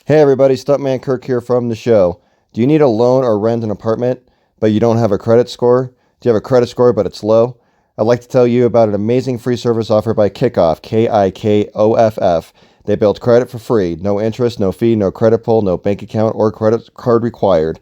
Hey everybody, Stuntman Kirk here from the show. Do you need a loan or rent an apartment, but you don't have a credit score? Do you have a credit score but it's low? I'd like to tell you about an amazing free service offered by KIKOFF, KIKOFF. They build credit for free, no interest, no fee, no credit pull, no bank account or credit card required.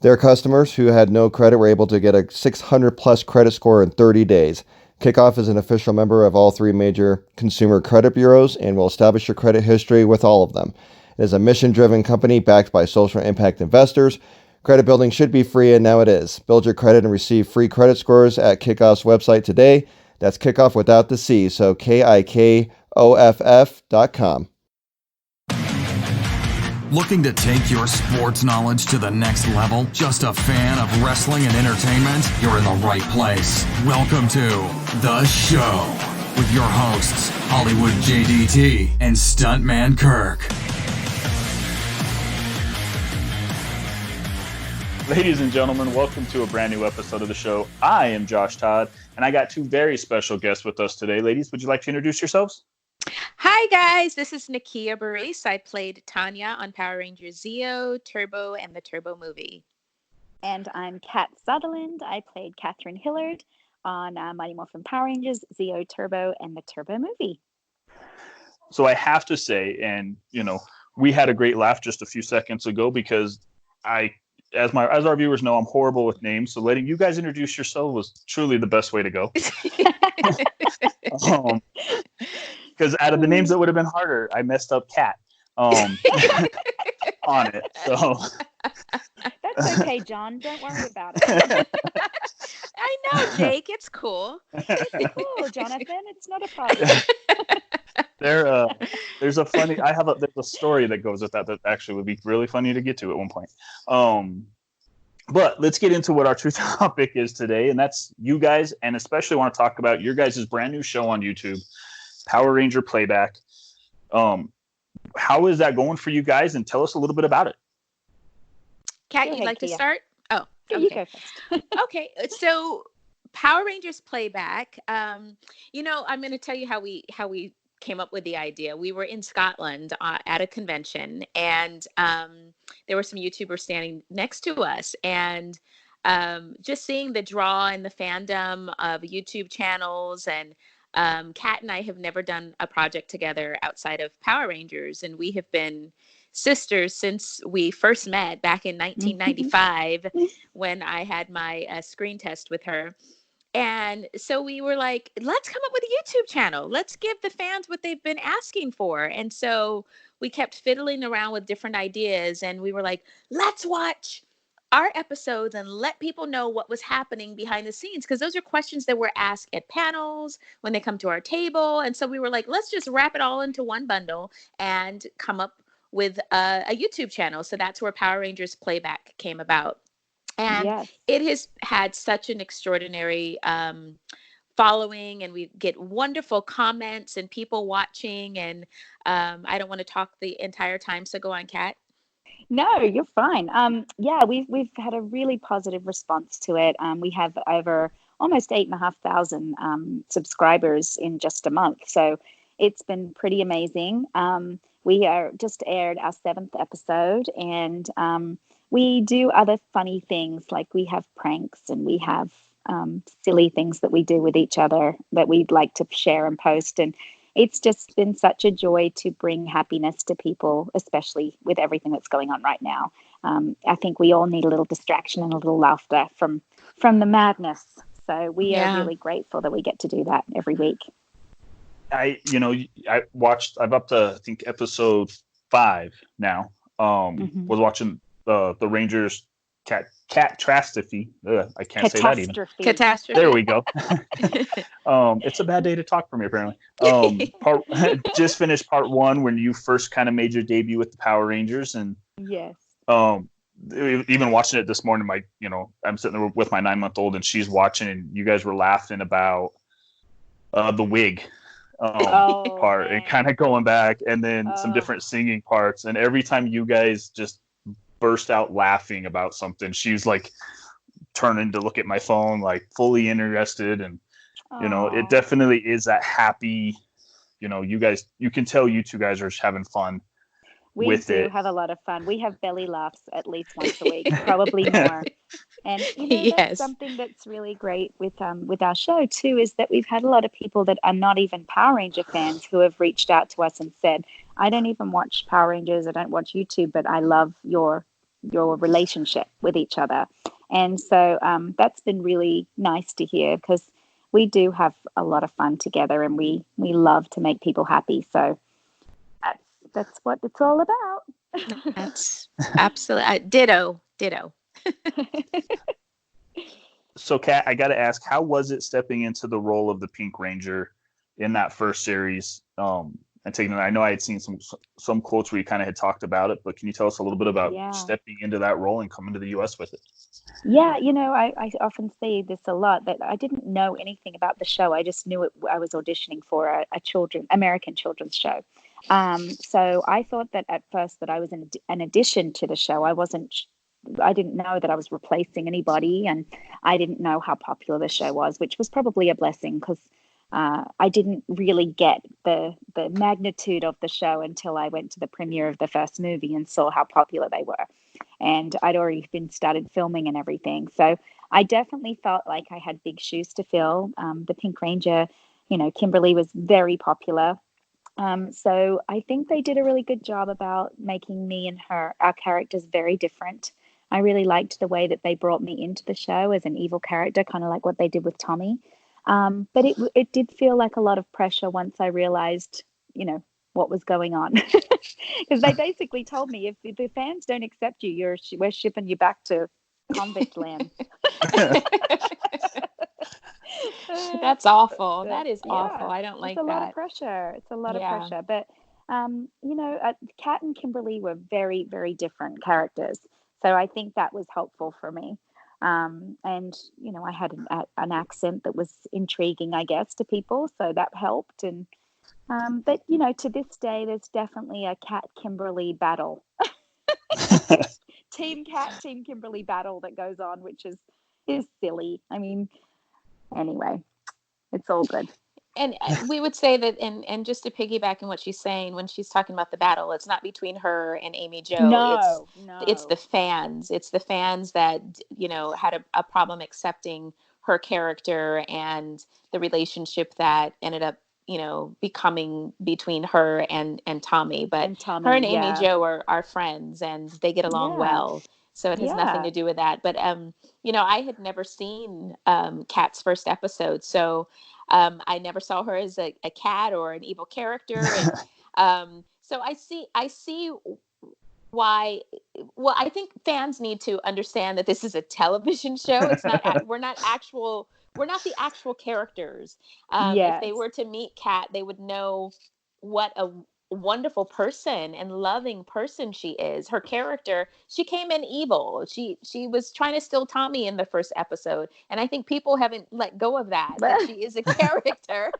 Their customers who had no credit were able to get a 600 plus credit score in 30 days. KIKOFF is an official member of all three major consumer credit bureaus and will establish your credit history with all of them. It is a mission-driven company backed by social impact investors. Credit building should be free, and now it is. Build your credit and receive free credit scores at KIKOFF's website today. That's KIKOFF without the C, so KIKOFF.com. Looking to take your sports knowledge to the next level? Just a fan of wrestling and entertainment? You're in the right place. Welcome to The Show with your hosts, Hollywood JDT and Stuntman Kirk. Ladies and gentlemen, welcome to a brand new episode of the show. I am Josh Todd, and I got two very special guests with us today. Ladies, would you like to introduce yourselves? Hi, guys. This is Nakia. I played Tanya on Power Rangers Zeo, Turbo, and the Turbo movie. And I'm Kat Sutherland. I played Catherine Hillard on Mighty Morphin Power Rangers, Zeo, Turbo, and the Turbo movie. So I have to say, and we had a great laugh just a few seconds ago because as our viewers know, I'm horrible with names. So letting you guys introduce yourself was truly the best way to go. Because out of the names that would have been harder, I messed up Kat on it. So that's okay, John. Don't worry about it. I know, Jake. It's cool. It's cool, Jonathan. It's not a problem. There's a story that goes with that actually would be really funny to get to at one point. But let's get into what our true topic is today, and that's you guys, and especially want to talk about your guys' brand new show on YouTube, Power Ranger Playback. How is that going for you guys, and tell us a little bit about it. Kat, you'd like to start? Oh, okay. You go first. Okay, so Power Rangers Playback. I'm going to tell you how we came up with the idea. We were in Scotland at a convention, and there were some YouTubers standing next to us, and just seeing the draw and the fandom of YouTube channels, and Kat and I have never done a project together outside of Power Rangers, and we have been sisters since we first met back in 1995 when I had my screen test with her. And so we were like, let's come up with a YouTube channel. Let's give the fans what they've been asking for. And so we kept fiddling around with different ideas, and we were like, let's watch our episodes and let people know what was happening behind the scenes, because those are questions that were asked at panels when they come to our table. And so we were like, let's just wrap it all into one bundle and come up with a YouTube channel. So that's where Power Rangers Playback came about. And It has had such an extraordinary following, and we get wonderful comments and people watching. And I don't want to talk the entire time, so go on, Kat. No, you're fine. We've had a really positive response to it. We have over almost 8,500 subscribers in just a month, so it's been pretty amazing. We are just aired our 7th episode, and we do other funny things, like we have pranks and we have silly things that we do with each other that we'd like to share and post. And it's just been such a joy to bring happiness to people, especially with everything that's going on right now. I think we all need a little distraction and a little laughter from the madness. So we are really grateful that we get to do that every week. I'm up to, I think, episode 5 now. Was watching the Rangers catastrophe. I can't say that even. Catastrophe. There we go. It's a bad day to talk for me, apparently. Just finished part 1 when you first kind of made your debut with the Power Rangers, and yes. Even watching it this morning, I'm sitting there with my 9-month-old, and she's watching, and you guys were laughing about the wig part, and kind of going back, and then some different singing parts, and every time you guys just burst out laughing about something, she's like turning to look at my phone, like fully interested. And it definitely is that happy, you can tell you two guys are having fun. We do have a lot of fun. We have belly laughs at least once a week, probably more. And that's something that's really great with our show too, is that we've had a lot of people that are not even Power Ranger fans who have reached out to us and said, I don't even watch Power Rangers, I don't watch YouTube, but I love your relationship with each other. And so that's been really nice to hear, because we do have a lot of fun together, and we love to make people happy. So that's what it's all about. That's absolutely ditto. So, Kat, I got to ask, how was it stepping into the role of the Pink Ranger in that first series? And taking, I know I had seen some quotes where you kind of had talked about it, but can you tell us a little bit about stepping into that role and coming to the U.S. with it? Yeah, I often say this a lot, that I didn't know anything about the show. I just knew I was auditioning for a American children's show. So I thought that at first that I was an addition to the show. I didn't know that I was replacing anybody, and I didn't know how popular the show was, which was probably a blessing, because I didn't really get the magnitude of the show until I went to the premiere of the first movie and saw how popular they were. And I'd already started filming and everything. So I definitely felt like I had big shoes to fill. The Pink Ranger, Kimberly was very popular. So I think they did a really good job about making me and our characters very different. I really liked the way that they brought me into the show as an evil character, kind of like what they did with Tommy. But it did feel like a lot of pressure once I realized, what was going on. Because they basically told me, if the fans don't accept you, we're shipping you back to convict land. That's awful. That is awful. I don't like that. It's a lot of pressure. It's a lot of pressure. But, Kat and Kimberly were very, very different characters. So I think that was helpful for me. And, I had an accent that was intriguing, I guess, to people. So that helped. And, but, to this day, there's definitely a Kat Kimberly battle. Team Kat, Team Kimberly battle that goes on, which is silly. I mean, anyway, it's all good. And we would say that, and just to piggyback on what she's saying, when she's talking about the battle, it's not between her and Amy Jo. No. It's the fans. It's the fans that, had a problem accepting her character and the relationship that ended up, becoming between her and Tommy. But her and Amy Jo are friends, and they get along well. So it has nothing to do with that. But, I had never seen Kat's first episode. So I never saw her as a cat or an evil character. And, so I see why. Well, I think fans need to understand that this is a television show. It's not, we're not the actual characters. If they were to meet Kat, they would know what a wonderful person and loving person she is. Her character, she came in evil. She was trying to steal Tommy in the first episode, and I think people haven't let go of that she is a character.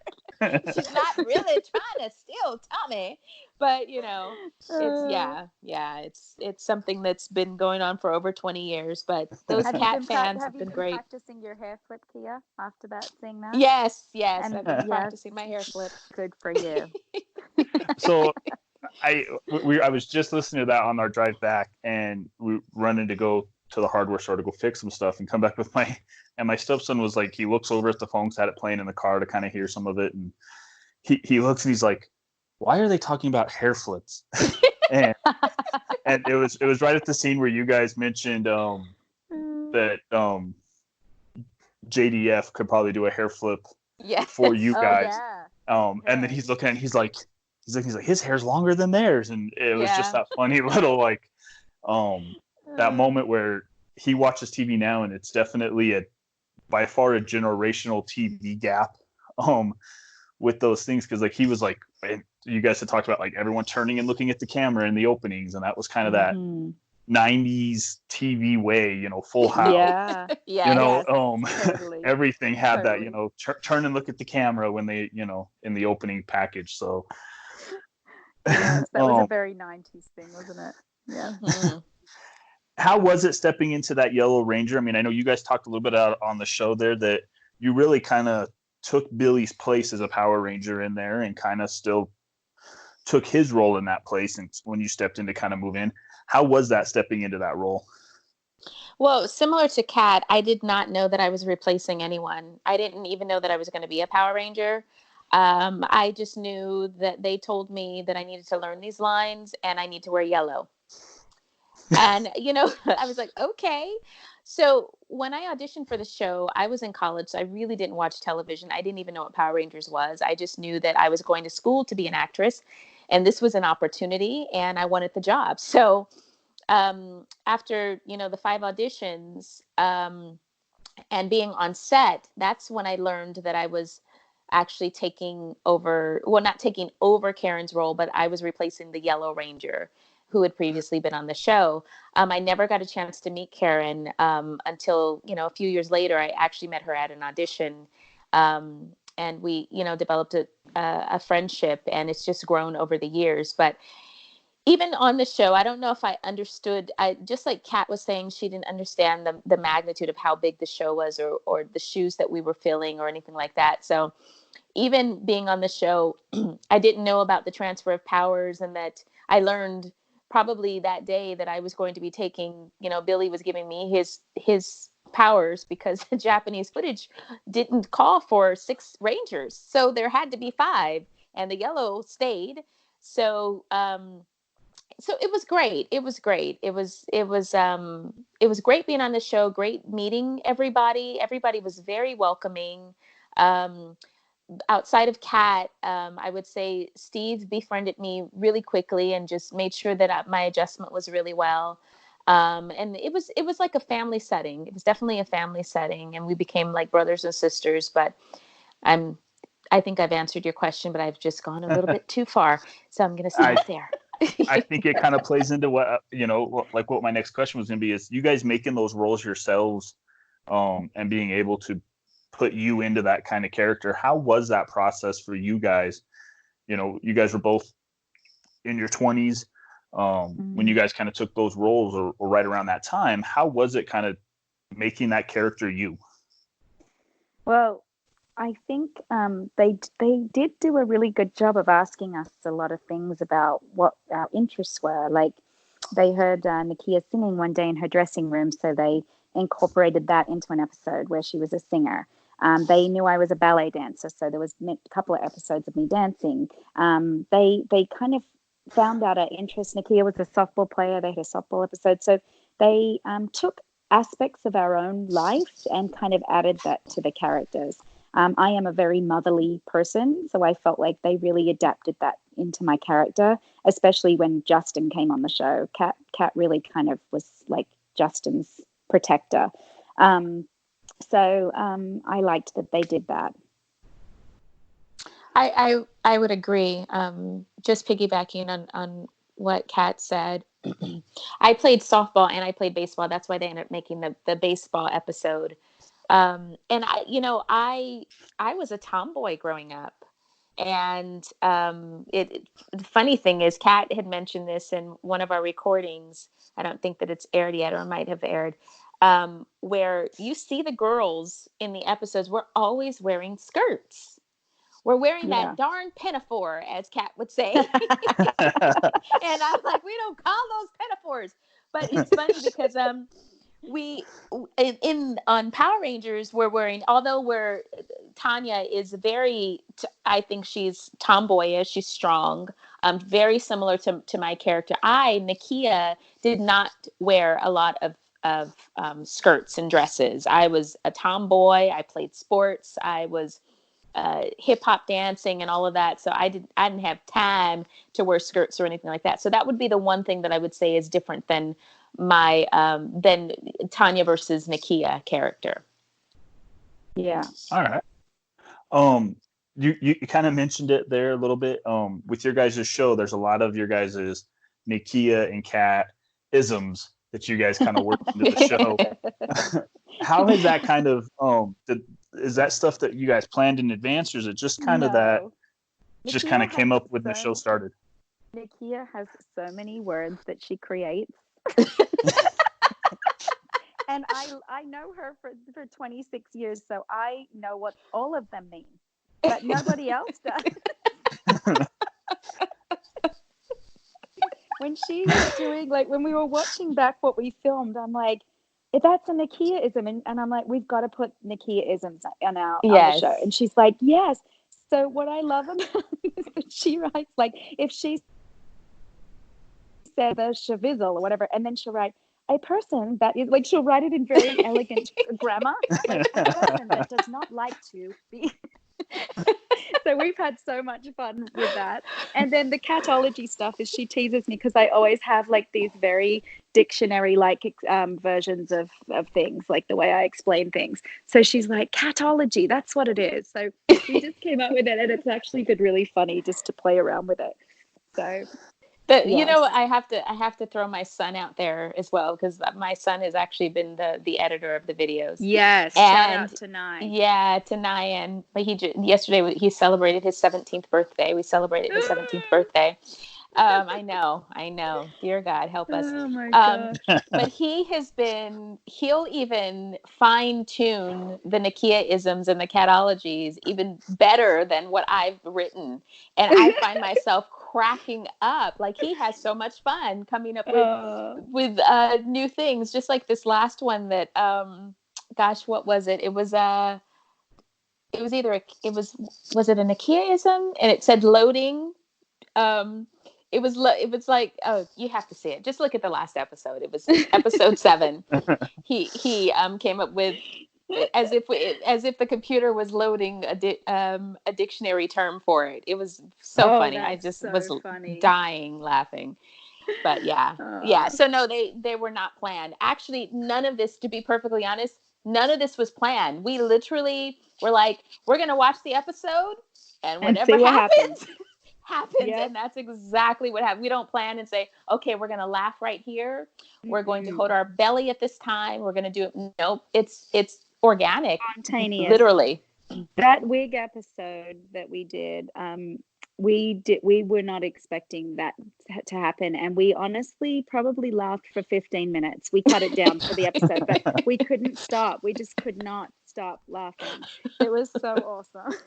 She's not really trying to steal Tommy, but it's something that's been going on for over 20 years. But those Cat fans have been great. Practicing your hair flip, Kia, after seeing that? Yes, I've been practicing my hair flip. Good for you. So I was just listening to that on our drive back, and we running to go to the hardware store to go fix some stuff and come back with my stepson was like, he looks over at the phone, had it playing in the car to kind of hear some of it. And he looks and he's like, why are they talking about hair flips? and it was right at the scene where you guys mentioned that JDF could probably do a hair flip for you guys. And then he's looking and he's like, his hair's longer than theirs. And it was just that funny little, that moment where he watches TV now, and it's definitely by far a generational TV gap, with those things. Cause he was like, you guys had talked about everyone turning and looking at the camera in the openings. And that was kind of that 90s TV way, Full House, totally. Everything had that, turn and look at the camera when they, in the opening package. So that was a very 90s thing, wasn't it? Yeah. How was it stepping into that Yellow Ranger? I mean, I know you guys talked a little bit on the show there that you really kind of took Billy's place as a Power Ranger in there, and kind of still took his role in that place, and when you stepped in to kind of move in, how was that stepping into that role? Well, similar to Kat, I did not know that I was replacing anyone. I didn't even know that I was going to be a Power Ranger. I just knew that they told me that I needed to learn these lines and I need to wear yellow. And, I was like, okay. So when I auditioned for the show, I was in college, so I really didn't watch television. I didn't even know what Power Rangers was. I just knew that I was going to school to be an actress, and this was an opportunity, and I wanted the job. So after, the 5 auditions and being on set, that's when I learned that I was actually not taking over Karen's role, but I was replacing the Yellow Ranger who had previously been on the show. I never got a chance to meet Karen until, a few years later. I actually met her at an audition, and we, developed a friendship, and it's just grown over the years. But even on the show, I don't know if I understood. Just like Kat was saying, she didn't understand the magnitude of how big the show was, or the shoes that we were filling, or anything like that. So even being on the show, I didn't know about the transfer of powers, and that I learned probably that day that I was going to be taking, Billy was giving me his powers because the Japanese footage didn't call for 6 Rangers. So there had to be 5, and the yellow stayed. So it was great. It was great. It was great being on the show, great meeting everybody. Everybody was very welcoming. Outside of Kat, I would say Steve befriended me really quickly and just made sure that my adjustment was really well. And it was like a family setting. It was definitely a family setting, and we became like brothers and sisters. But I think I've answered your question, but I've just gone a little bit too far, so I'm going to stop there. I think it kind of plays into what like what my next question was going to be, is you guys making those roles yourselves, and being able to put you into that kind of character. How was that process for you guys? You guys were both in your 20s when you guys kind of took those roles, or right around that time. How was it kind of making that character you? Well, I think they did do a really good job of asking us a lot of things about what our interests were. Like, they heard Nakia singing one day in her dressing room, so they incorporated that into an episode where she was a singer. They knew I was a ballet dancer, so there was a couple of episodes of me dancing. They kind of found out our interest. Nakia was a softball player. They had a softball episode. So they took aspects of our own life and kind of added that to the characters. I am a very motherly person, so I felt like they really adapted that into my character, especially when Justin came on the show. Kat really kind of was like Justin's protector. So I liked that they did that. I would agree. Just piggybacking on what Kat said, I played softball and I played baseball. That's why they ended up making the baseball episode. And I was a tomboy growing up. And the funny thing is, Kat had mentioned this in one of our recordings. I don't think that it's aired yet, or might have aired. Where you see the girls in the episodes, we're always wearing skirts. We're wearing that darn pinafore, as Kat would say. And I'm like, we don't call those pinafores. But it's funny because we on Power Rangers, we're wearing, although Tanya is I think she's tomboyish, she's strong, very similar to my character. Nakia, did not wear a lot of skirts and dresses. I was a tomboy. I played sports. I was hip hop dancing and all of that. So I didn't have time to wear skirts or anything like that. So that would be the one thing that I would say is different than my than Tanya versus Nakia character. Yeah. All right. You kind of mentioned it there a little bit. With your guys' show, there's a lot of your guys' Nakia and Kat isms that you guys kind of worked into the show. How has that kind of is that stuff that you guys planned in advance, or is it just kind of that just kind of came up when the show started? Nakia has so many words that she creates. And I know her for 26 years, so I know what all of them mean, but nobody else does. when she was doing, like, when we were watching back what we filmed, I'm like, that's a Nakia-ism. And I'm like, we've got to put Nakia-isms on on the show. And she's like, yes. So what I love about it is that she writes, like, if she says a shavizzle or whatever, and then she'll write, a person that is, like, she'll write it in very elegant grammar, like, a person that does not like to be. So we've had so much fun with that. And then the catology stuff is she teases me because I always have, like, these very dictionary-like versions of things, like the way I explain things. So she's like, catology, that's what it is. So we just came up with it, and it's actually been really funny just to play around with it. So... But you know, I have to throw my son out there as well, because my son has actually been the editor of the videos. Yes, and shout out to Nye. Yeah, to Nye. And yesterday he celebrated his 17th birthday. We celebrated his 17th birthday. I know. Dear God, help us. Oh my God. But he'll even fine tune the Nakia-isms and the catologies even better than what I've written. And I find myself cracking up. Like, he has so much fun coming up with new things. Just like this last one that, gosh, what was it? It was was it a Nakia-ism? And it said loading. It was like, oh, you have to see it. Just look at the last episode. It was episode 7. He came up with, as if the computer was loading a dictionary term for it. It was so funny. I just was dying laughing. But yeah. So no, they were not planned. Actually, none of this, to be perfectly honest, none of this was planned. We literally were like, we're gonna watch the episode, and whatever happens. Yep. And that's exactly what happened. We don't plan and say, okay, we're going to laugh right here. We're going to hold our belly at this time. We're going to do it. Nope. It's organic. Spontaneous. Literally. That wig episode that we did, we were not expecting that to happen. And we honestly probably laughed for 15 minutes. We cut it down for the episode, but we couldn't stop. We just could not stop laughing. It was so awesome.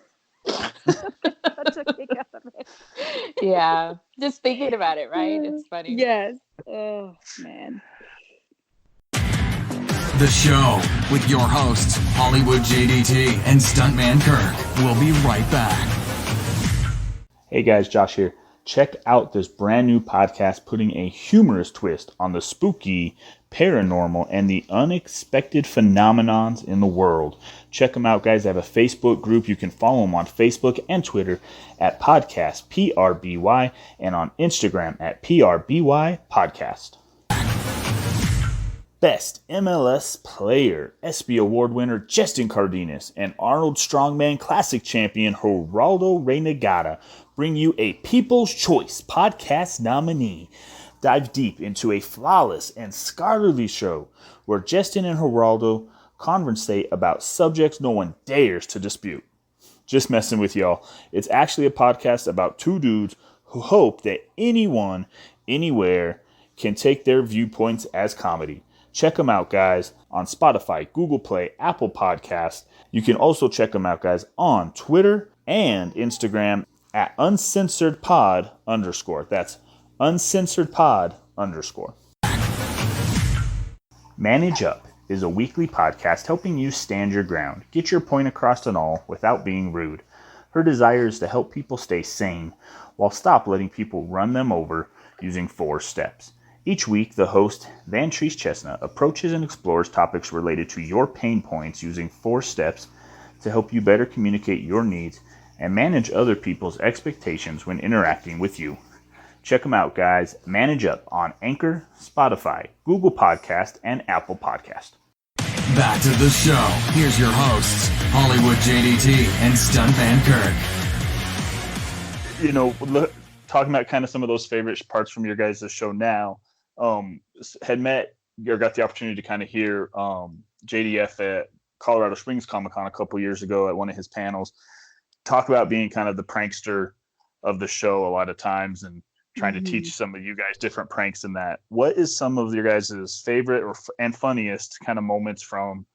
Such a kick out of it. Yeah, just thinking about it, right? It's funny. Yes. Oh man. The show with your hosts Hollywood JDT and Stuntman Kirk. We'll be right back. Hey guys, Josh here. Check out this brand new podcast putting a humorous twist on the spooky, paranormal, and the unexpected phenomenons in the world. Check them out, guys. They have a Facebook group. You can follow them on Facebook and Twitter at Podcast PRBY, and on Instagram at PRBY Podcast. Best MLS Player, ESPY Award winner Justin Cardenas, and Arnold Strongman Classic champion Geraldo Renegada bring you a People's Choice Podcast nominee. Dive deep into a flawless and scholarly show where Justin and Geraldo conversate about subjects no one dares to dispute. Just messing with y'all. It's actually a podcast about two dudes who hope that anyone, anywhere, can take their viewpoints as comedy. Check them out, guys, on Spotify, Google Play, Apple Podcasts. You can also check them out, guys, on Twitter and Instagram at Uncensored Pod _. That's Uncensored Pod _. ManageUp is a weekly podcast helping you stand your ground, get your point across and all without being rude. Her desire is to help people stay sane while stop letting people run them over using 4 steps. Each week, the host, Van Treese Chestnut, approaches and explores topics related to your pain points using 4 steps to help you better communicate your needs and manage other people's expectations when interacting with you. Check them out, guys. ManageUp on Anchor, Spotify, Google Podcast, and Apple Podcast. Back to the show. Here's your hosts, Hollywood JDT and Stuntman Kirk. You know, talking about kind of some of those favorite parts from your guys' show now, had met or got the opportunity to kind of hear JDF at Colorado Springs Comic-Con a couple years ago at one of his panels talk about being kind of the prankster of the show a lot of times and trying to teach some of you guys different pranks in that. What is some of your guys' favorite and funniest kind of moments from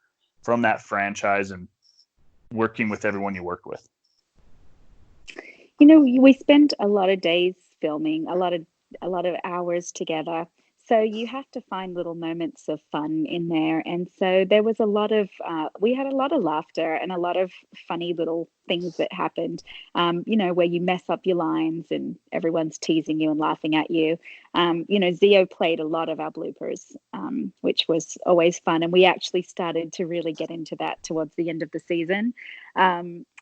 that franchise and working with everyone you work with? You know, we spent a lot of days filming, a lot of a lot of hours together. So you have to find little moments of fun in there. And so there was a lot of, we had a lot of laughter and a lot of funny little things that happened, where you mess up your lines and everyone's teasing you and laughing at you. Zio played a lot of our bloopers, which was always fun. And we actually started to really get into that towards the end of the season.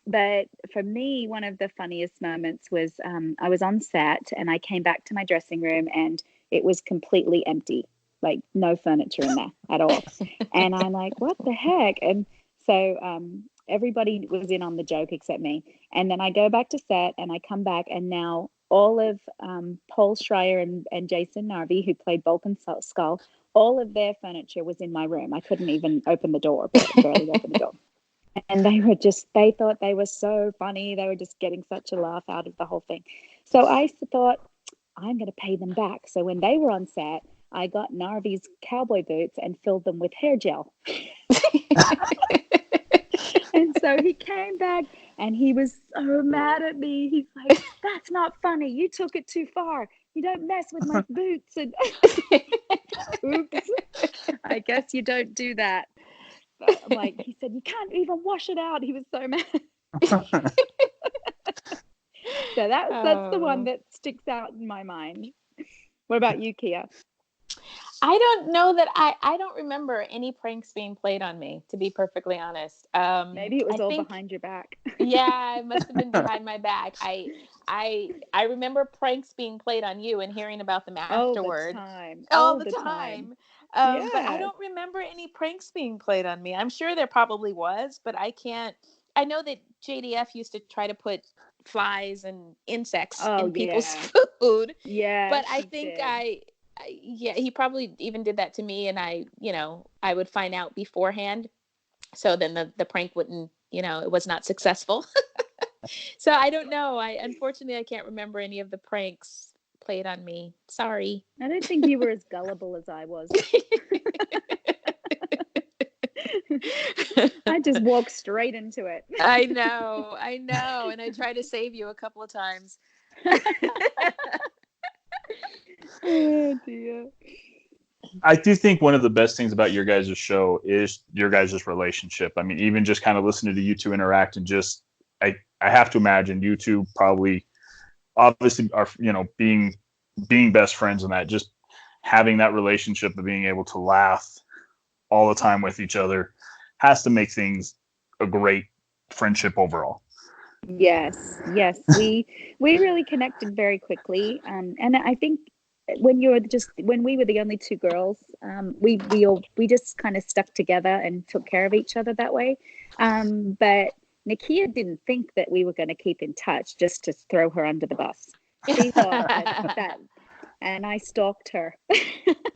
But for me, one of the funniest moments was I was on set and I came back to my dressing room and it was completely empty, like no furniture in there at all. And I'm like, what the heck? And so everybody was in on the joke except me. And then I go back to set and I come back and now all of Paul Schreier and Jason Narvi, who played Bulk and Skull, all of their furniture was in my room. I couldn't even open the door, barely open the door. And they thought they were so funny. They were just getting such a laugh out of the whole thing. So I thought, I'm going to pay them back. So when they were on set, I got Narvi's cowboy boots and filled them with hair gel. And so he came back and he was so mad at me. He's like, that's not funny. You took it too far. You don't mess with my boots. And oops, I guess you don't do that. But I'm like, he said, you can't even wash it out. He was so mad. So that's the one that sticks out in my mind. What about you, Kia? I don't know that I don't remember any pranks being played on me, to be perfectly honest. Maybe it was behind your back. Yeah, it must have been behind my back. I remember pranks being played on you and hearing about them afterward. All the time. But I don't remember any pranks being played on me. I'm sure there probably was, but I know that JDF used to try to put flies and insects in people's food. Yeah. But I think he probably even did that to me, and I would find out beforehand. So then the prank wouldn't, it was not successful. So I don't know. Unfortunately I can't remember any of the pranks played on me. Sorry. I don't think you were as gullible as I was. I just walked straight into it. I know. And I tried to save you a couple of times. Oh, dear. I do think one of the best things about your guys' show is your guys' relationship. I mean, even just kind of listening to you two interact and just, I have to imagine you two probably obviously are, being best friends and that, just having that relationship of being able to laugh all the time with each other has to make things a great friendship overall. Yes. We really connected very quickly. And I think when we were the only two girls, we just kind of stuck together and took care of each other that way. But Nakia didn't think that we were going to keep in touch just to throw her under the bus. She thought that and I stalked her.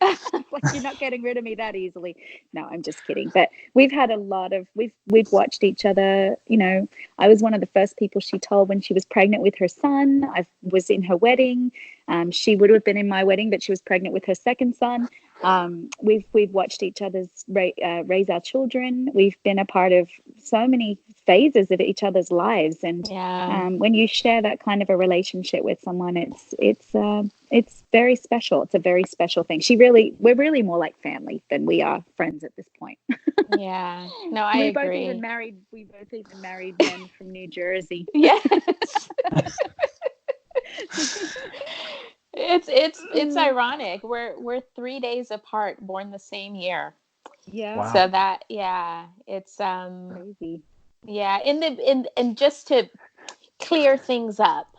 Like, you're not getting rid of me that easily. No, I'm just kidding. But we've had a lot of, we've watched each other. I was one of the first people she told when she was pregnant with her son. I was in her wedding. She would have been in my wedding, but she was pregnant with her second son. We've watched each other's raise our children. We've been a part of so many phases of each other's lives, and when you share that kind of a relationship with someone, it's very special. It's a very special thing. We're really more like family than we are friends at this point. Yeah, no, I agree. We both even married men from New Jersey. Yes. It's ironic. We're 3 days apart, born the same year. Yeah. Wow. So that it's crazy. Yeah, and just to clear things up,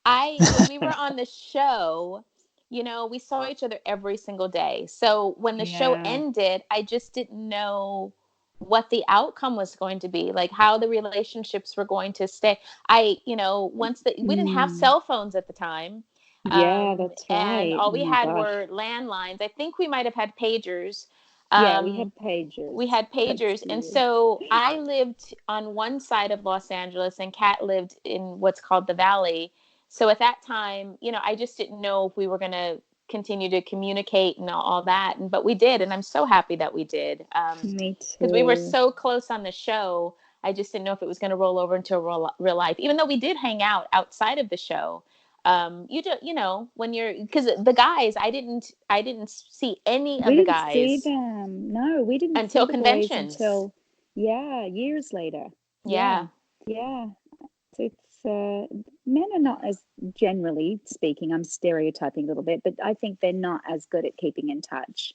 when we were on the show, we saw each other every single day. So when the show ended, I just didn't know what the outcome was going to be, like how the relationships were going to stay. We didn't have cell phones at the time. Yeah, that's right. And all we had were landlines. I think we might have had pagers. We had pagers. We had pagers. And so I lived on one side of Los Angeles and Kat lived in what's called the Valley. So at that time, I just didn't know if we were going to continue to communicate and all that. But we did. And I'm so happy that we did. Me too. Because we were so close on the show. I just didn't know if it was going to roll over into real life, even though we did hang out outside of the show. when you're, because the guys, I didn't see any of We the didn't see guys them. No, we didn't see until the boys conventions. until, years later. Yeah. Yeah. It's men are not, as generally speaking, I'm stereotyping a little bit, but I think they're not as good at keeping in touch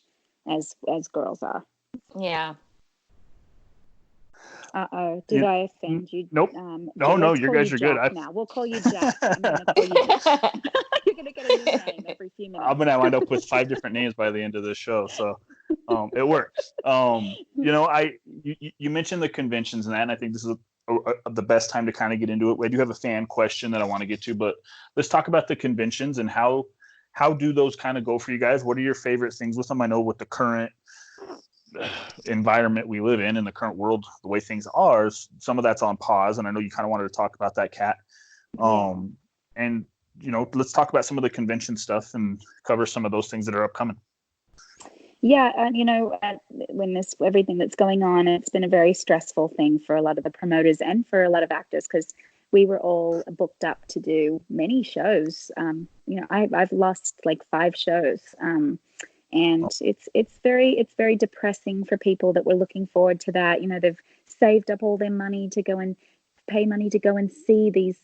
as girls are. Yeah. Did I offend you? Nope. No, you guys are Jack good. now we'll call you Jack. I'm going to call you Jack. You're going to get a new name every few minutes. I'm gonna wind up with 5 different names by the end of this show, so it works. You mentioned the conventions and that, and I think this is the best time to kind of get into it. I do have a fan question that I want to get to, but let's talk about the conventions and how do those kind of go for you guys? What are your favorite things with them? I know with the current environment we live in the current world, the way things are, some of that's on pause, and I know you kind of wanted to talk about that, Kat. And let's talk about some of the convention stuff and cover some of those things that are upcoming. When everything that's going on, it's been a very stressful thing for a lot of the promoters and for a lot of actors, because we were all booked up to do many shows. I've lost like 5 shows. And it's very depressing for people that were looking forward to that. They've saved up all their money to go and pay money to go and see these,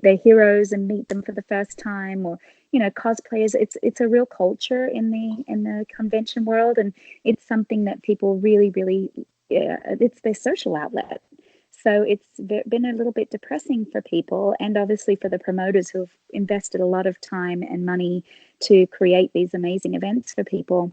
their heroes and meet them for the first time, or, cosplayers. It's a real culture in the convention world, and it's something that people really, really, it's their social outlet. So it's been a little bit depressing for people, and obviously for the promoters who have invested a lot of time and money to create these amazing events for people.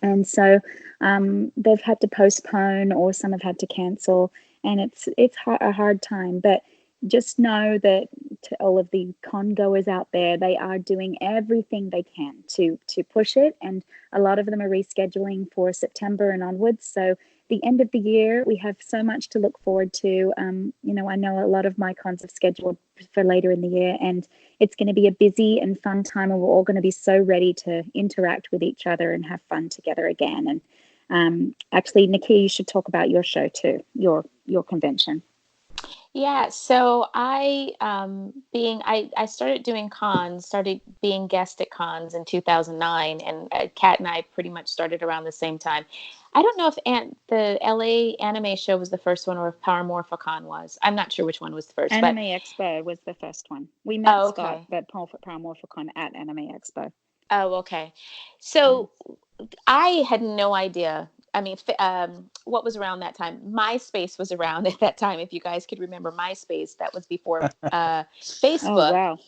And so they've had to postpone, or some have had to cancel, and it's a hard time. But just know that to all of the con goers out there, they are doing everything they can to push it, and a lot of them are rescheduling for September and onwards. So the end of the year, we have so much to look forward to. I know a lot of my cons have scheduled for later in the year, and it's going to be a busy and fun time, and we're all going to be so ready to interact with each other and have fun together again. And actually, Nakia, you should talk about your show too, your convention. Yeah, so I started doing cons, started being guest at cons in 2009, and Kat and I pretty much started around the same time. I don't know if the LA Anime Show was the first one, or if Power Morphicon was. I'm not sure which one was the first. Anime Expo was the first one. We met Scott at Power Morphicon at Anime Expo. Oh, okay. So I had no idea. I mean, what was around that time? MySpace was around at that time. If you guys could remember MySpace, that was before Facebook. Oh,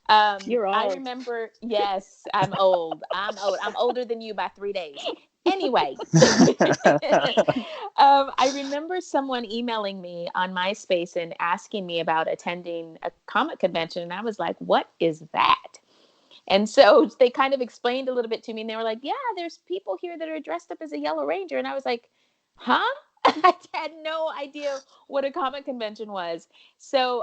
wow. You're old. I remember. Yes, I'm old. I'm older than you by 3 days. Anyway, I remember someone emailing me on MySpace and asking me about attending a comic convention, and I was like, "What is that?" And so they kind of explained a little bit to me, and they were like, "Yeah, there's people here that are dressed up as a Yellow Ranger." And I was like, "Huh?" I had no idea what a comic convention was. So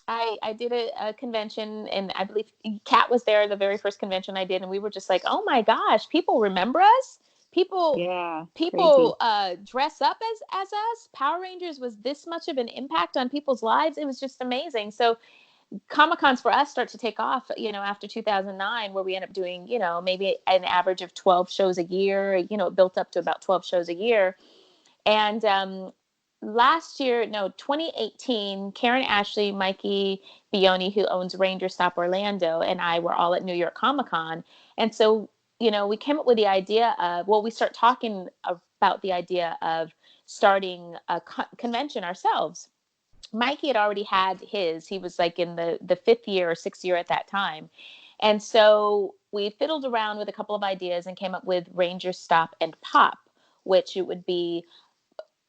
I did a convention, and I believe Kat was there, the very first convention I did, and we were just like, "Oh my gosh, people remember us. People dress up as us. Power Rangers was this much of an impact on people's lives. It was just amazing." So Comic-Cons for us start to take off, after 2009, where we end up doing, maybe an average of 12 shows a year. It built up to about 12 shows a year. And 2018, Karen Ashley, Mikey Bioni, who owns Ranger Stop Orlando, and I were all at New York Comic-Con. And so, we came up with the idea of, we start talking about the idea of starting a convention ourselves. Mikey had already had his. He was like in the 5th year or 6th year at that time. And so we fiddled around with a couple of ideas and came up with Ranger Stop and Pop, which it would be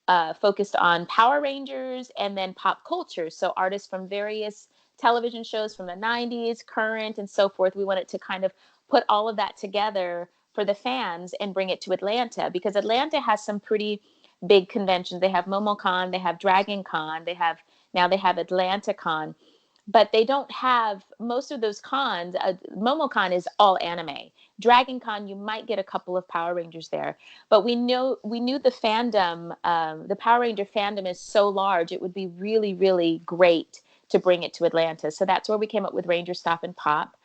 focused on Power Rangers and then pop culture. So artists from various television shows from the 90s, current, and so forth. We wanted to kind of put all of that together for the fans and bring it to Atlanta, because Atlanta has some pretty big conventions. They have MomoCon, they have Dragon Con, they have Atlanta Con, but they don't have most of those cons. MomoCon is all anime. Dragon Con, you might get a couple of Power Rangers there, but we knew the fandom, the Power Ranger fandom is so large, it would be really, really great to bring it to Atlanta. So that's where we came up with Ranger Stop and Pop.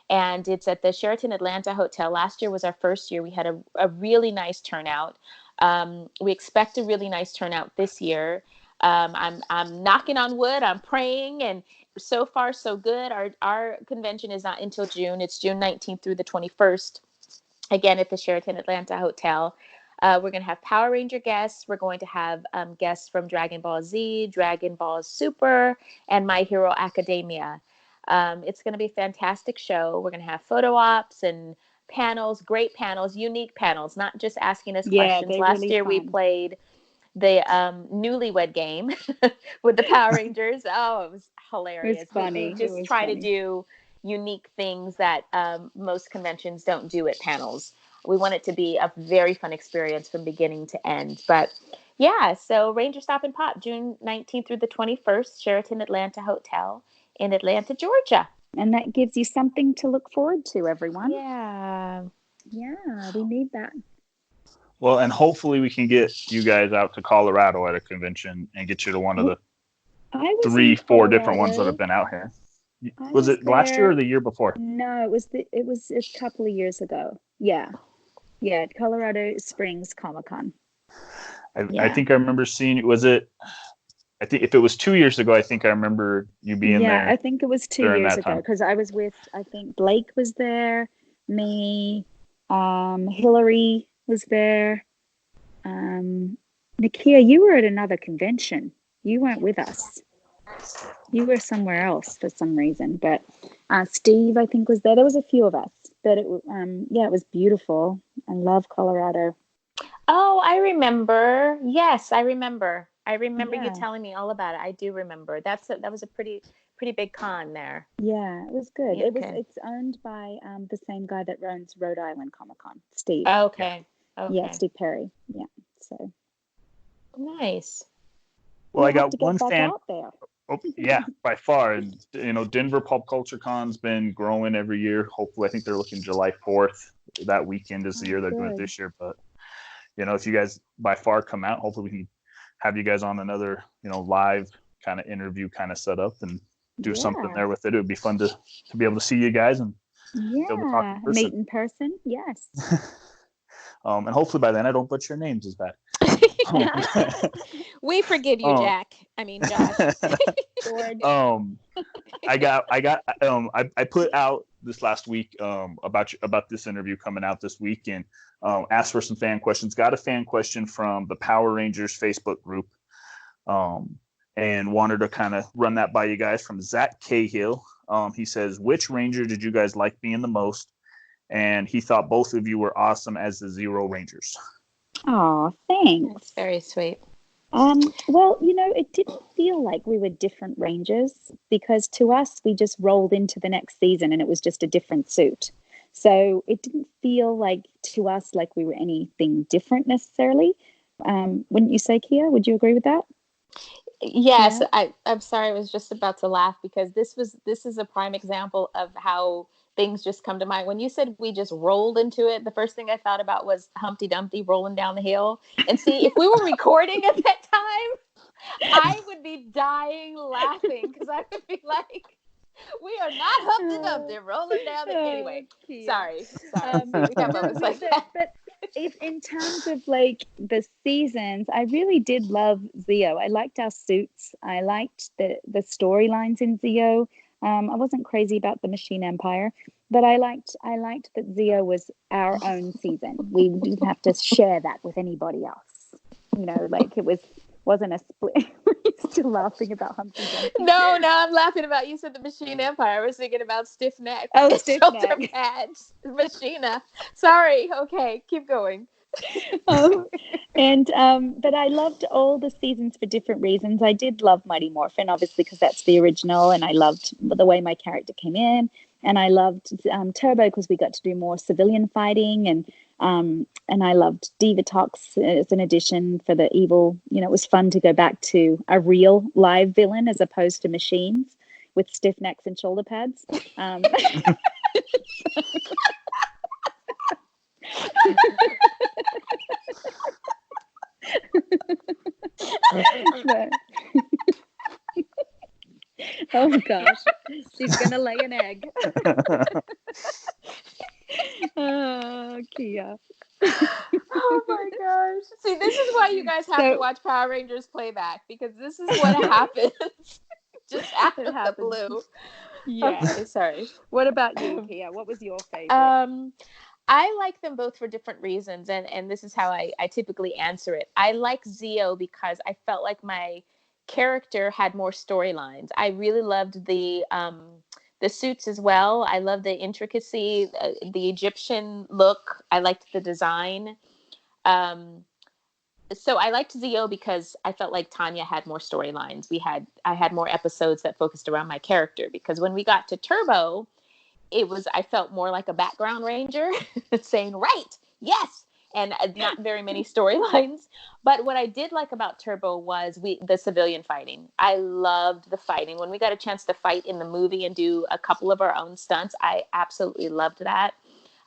And it's at the Sheraton Atlanta Hotel. Last year was our first year. We had a really nice turnout. We expect a really nice turnout this year. I'm knocking on wood. I'm praying, and so far so good. Our convention is not until June. It's June 19th through the 21st. Again, at the Sheraton Atlanta Hotel. We're going to have Power Ranger guests. We're going to have guests from Dragon Ball Z, Dragon Ball Super, and My Hero Academia. It's going to be a fantastic show. We're going to have photo ops and panels, great panels, unique panels, not just asking us questions. Last really year fun. we played the newlywed game with the Power Rangers. Oh, it was hilarious. It was funny. We just try to do unique things that most conventions don't do at panels. We want it to be a very fun experience from beginning to end. But yeah, so Ranger Stop and Pop, June 19th through the 21st, Sheraton Atlanta Hotel in Atlanta, Georgia. And that gives you something to look forward to, everyone. Yeah. Yeah, we need that. Well, and hopefully we can get you guys out to Colorado at a convention and get you to one of the 3-4 different ones that have been out here. Was it last year or the year before? No, it was a couple of years ago. Yeah, Colorado Springs Comic-Con. I think I remember seeing it. Was it? I think if it was 2 years ago, I think I remember you being there. Yeah, I think it was 2 years ago because I was with. I think Blake was there. Me, Hillary was there. Nakia, you were at another convention. You weren't with us. You were somewhere else for some reason, but Steve, I think, was there. There was a few of us, but it was beautiful. I love Colorado. Oh, I remember. Yes, I remember. You telling me all about it. I do remember. That was a pretty big con there. Yeah, it was good. Yeah, It's owned by the same guy that runs Rhode Island Comic Con, Steve. Okay. Yeah, Steve Perry. Yeah. So nice. Well, I got one fan out there. Oh, yeah, by far. And, Denver Pop Culture Con's been growing every year. Hopefully, I think they're looking July 4th. That weekend is the year they're doing it this year. But, if you guys by far come out, hopefully we can have you guys on another, live kind of interview kind of set up and do something there with it. It would be fun to be able to see you guys and be able to talk in person. Meet in person. Yes. And hopefully by then I don't butcher your names as bad. We forgive you, Jack. I mean, Josh. I put out this last week about this interview coming out this week and asked for some fan questions. Got a fan question from the Power Rangers Facebook group, and wanted to kind of run that by you guys from Zach Cahill. He says, "Which Ranger did you guys like being the most?" And he thought both of you were awesome as the Zero Rangers. Oh, thanks. That's very sweet. Well, it didn't feel like we were different Rangers because to us, we just rolled into the next season and it was just a different suit. So it didn't feel like to us like we were anything different necessarily. Wouldn't you say, Kia? Would you agree with that? Yes, yeah. I'm sorry. I was just about to laugh because this is a prime example of how things just come to mind. When you said we just rolled into it, the first thing I thought about was Humpty Dumpty rolling down the hill. And see, if we were recording at that time, I would be dying laughing because I would be like, we are not Humpty Dumpty rolling down the anyway. Sorry. We have moments like that. But if in terms of like the seasons, I really did love Zeo. I liked our suits. I liked the storylines in Zeo. I wasn't crazy about the Machine Empire, but I liked that Zeo was our own season. We didn't have to share that with anybody else. Like it wasn't a split. You're still laughing about Humpty Dumpty. No, I'm laughing about you said the Machine Empire. I was thinking about Stiff Neck. Oh, Stiff Neck. Pads, Machina. Sorry. Okay, keep going. But I loved all the seasons for different reasons. I did love Mighty Morphin, obviously, because that's the original, and I loved the way my character came in, and I loved Turbo because we got to do more civilian fighting, and I loved Divatox as an addition for the evil. It was fun to go back to a real live villain as opposed to machines with stiff necks and shoulder pads. Oh gosh, she's gonna lay an egg. Oh, Kia. Oh my gosh. See, this is why you guys have to watch Power Rangers Playback, because this is what happens just out of the blue. Yeah. Okay, sorry. What about you, Kia? What was your favorite? I like them both for different reasons, and this is how I typically answer it. I like Zeo because I felt like my character had more storylines. I really loved the suits as well. I love the intricacy, the Egyptian look. I liked the design. So I liked Zeo because I felt like Tanya had more storylines. I had more episodes that focused around my character, because when we got to Turbo, I felt more like a background ranger saying, right, yes, and not very many storylines. But what I did like about Turbo was the civilian fighting. I loved the fighting. When we got a chance to fight in the movie and do a couple of our own stunts, I absolutely loved that.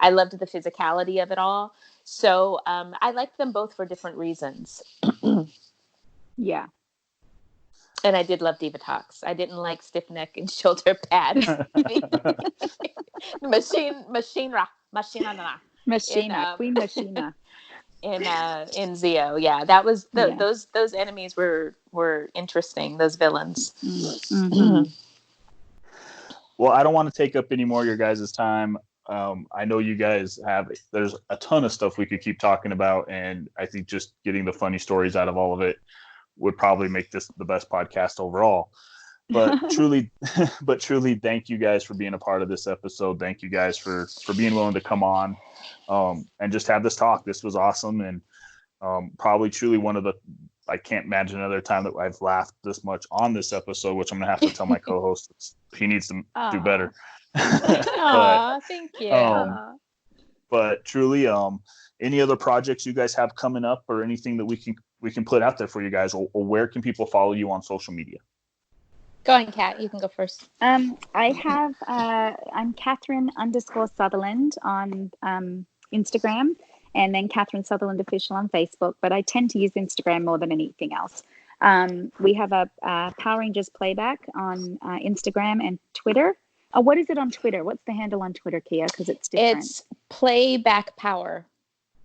I loved the physicality of it all. So I liked them both for different reasons. Yeah. And I did love Diva Talks. I didn't like stiff neck and shoulder pads. Machina. Queen Machina. In Zeo, yeah, that was those enemies were interesting. Those villains. Mm-hmm. Well, I don't want to take up any more of your guys' time. I know you guys there's a ton of stuff we could keep talking about, and I think just getting the funny stories out of all of it would probably make this the best podcast overall. But truly, thank you guys for being a part of this episode. Thank you guys for being willing to come on and just have this talk. This was awesome, and probably truly I can't imagine another time that I've laughed this much on this episode, which I'm gonna have to tell my co-host he needs to do better. Thank you. But truly, any other projects you guys have coming up, or anything that we can put out there for you guys, or where can people follow you on social media? Go on, Kat. You can go first. I'm Catherine_Sutherland on Instagram, and then Catherine Sutherland Official on Facebook. But I tend to use Instagram more than anything else. We have a Power Rangers Playback on Instagram and Twitter. Oh, what is it on Twitter? What's the handle on Twitter, Kia? Because it's different. It's Playback Power.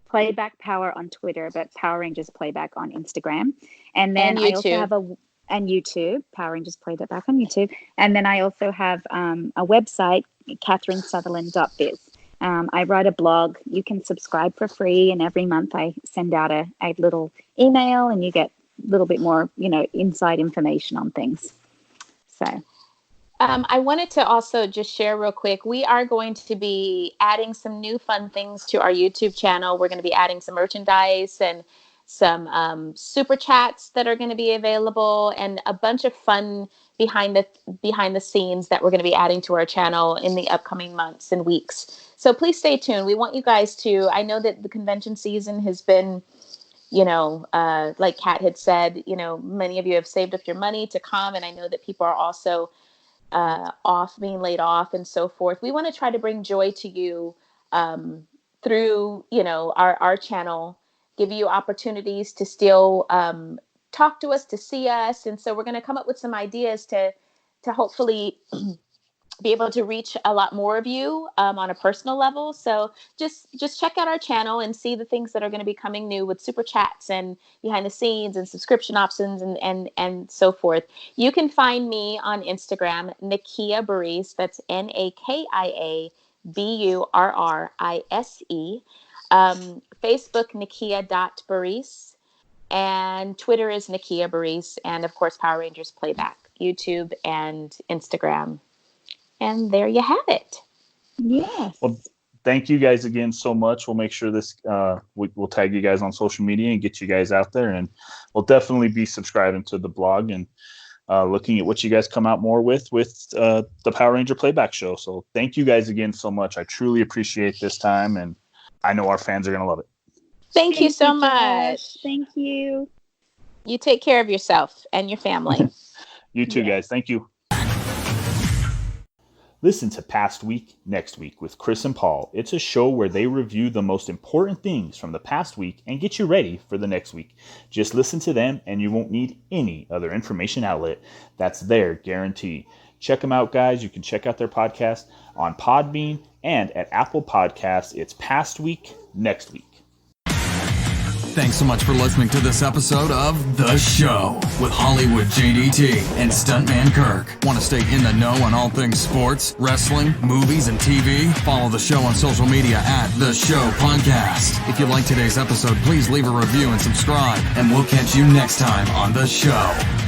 Playback Power on Twitter, but Power Rangers Playback on Instagram. And then I also have YouTube, Power Rangers Playback on YouTube. And then I also have a website, catherinesutherland.biz. I write a blog. You can subscribe for free, and every month I send out a little email, and you get a little bit more, inside information on things. So I wanted to also just share real quick. We are going to be adding some new fun things to our YouTube channel. We're going to be adding some merchandise and some super chats that are going to be available, and a bunch of fun behind the scenes that we're going to be adding to our channel in the upcoming months and weeks. So please stay tuned. We want you guys to, I know that the convention season has been, like Kat had said, many of you have saved up your money to come. And I know that people are also being laid off and so forth. We want to try to bring joy to you through, our channel, give you opportunities to still talk to us, to see us. And so we're going to come up with some ideas to hopefully be able to reach a lot more of you on a personal level. So just check out our channel and see the things that are going to be coming new with super chats and behind the scenes and subscription options and so forth. You can find me on Instagram, Nakia Burrise. That's NAKIA BURRISE. Facebook, Nakia.Burrise. And Twitter is Nakia Burrise. And of course, Power Rangers Playback, YouTube and Instagram. And there you have it. Yes. Well, thank you guys again so much. We'll make sure this we'll tag you guys on social media and get you guys out there. And we'll definitely be subscribing to the blog and looking at what you guys come out more with the Power Ranger Playback show. So thank you guys again so much. I truly appreciate this time, and I know our fans are going to love it. Thank you so much. Thank you. You take care of yourself and your family. You too, guys. Thank you. Listen to Past Week, Next Week with Chris and Paul. It's a show where they review the most important things from the past week and get you ready for the next week. Just listen to them and you won't need any other information outlet. That's their guarantee. Check them out, guys. You can check out their podcast on Podbean and at Apple Podcasts. It's Past Week, Next Week. Thanks so much for listening to this episode of The Show with Hollywood JDT and Stuntman Kirk. Want to stay in the know on all things sports, wrestling, movies, and TV? Follow the show on social media at The Show Podcast. If you like today's episode, please leave a review and subscribe, and we'll catch you next time on The Show.